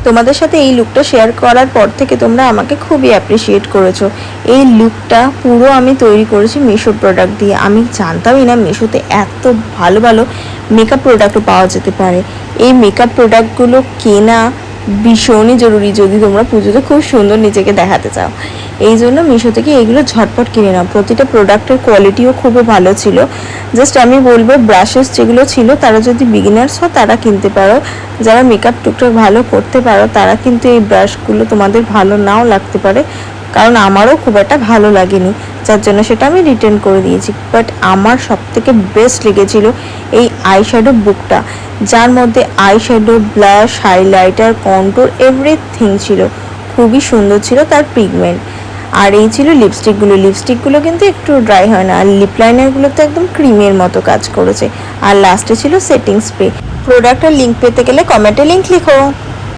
তোমাদের সাথে এই লুকটা শেয়ার করার পর থেকে তোমরা আমাকে খুবই অ্যাপ্রিসিয়েট করেছো। এই লুকটা পুরো আমি তৈরি করেছি মিশো প্রোডাক্ট দিয়ে। আমি জানতামই না মিশোতে এত ভালো ভালো মেকআপ প্রোডাক্টও পাওয়া যেতে পারে। এই মেকআপ প্রোডাক্টগুলো কেনা ভীষণই জরুরি যদি তোমরা পুজোতে খুব সুন্দর নিজেকে দেখাতে চাও। এই জন্য মিশো থেকে এইগুলো ঝটপট কিনে নাও। প্রতিটা প্রোডাক্টের কোয়ালিটিও খুবই ভালো ছিল। জাস্ট আমি বলবো ব্রাশেস যেগুলো ছিল তারা যদি বিগিনার্স হও তারা কিনতে পারো, যারা মেকআপ টুকটাক ভালো করতে পারো তারা কিন্তু এই ব্রাশগুলো তোমাদের ভালো নাও লাগতে পারে, কারণ আমারও খুব একটা ভালো লাগেনি, যার জন্য সেটা আমি রিটার্ন করে দিয়েছি। বাট আমার সবথেকে বেস্ট লেগেছিল এই আইশ্যাডো বুকটা, যার মধ্যে eyeshadow, blush, highlighter, contour everything ছিল। খুবই সুন্দর ছিল তার পিগমেন্ট। আর এই ছিল লিপস্টিকগুলো কিন্তু একটু ড্রাই হয় না, আর লিপ লাইনারগুলো তো একদম ক্রিমের মতো কাজ করেছে। আর লাস্টে ছিল সেটিং স্প্রে। প্রোডাক্টের লিঙ্ক পেতে গেলে কমেন্টে লিঙ্ক লিখো।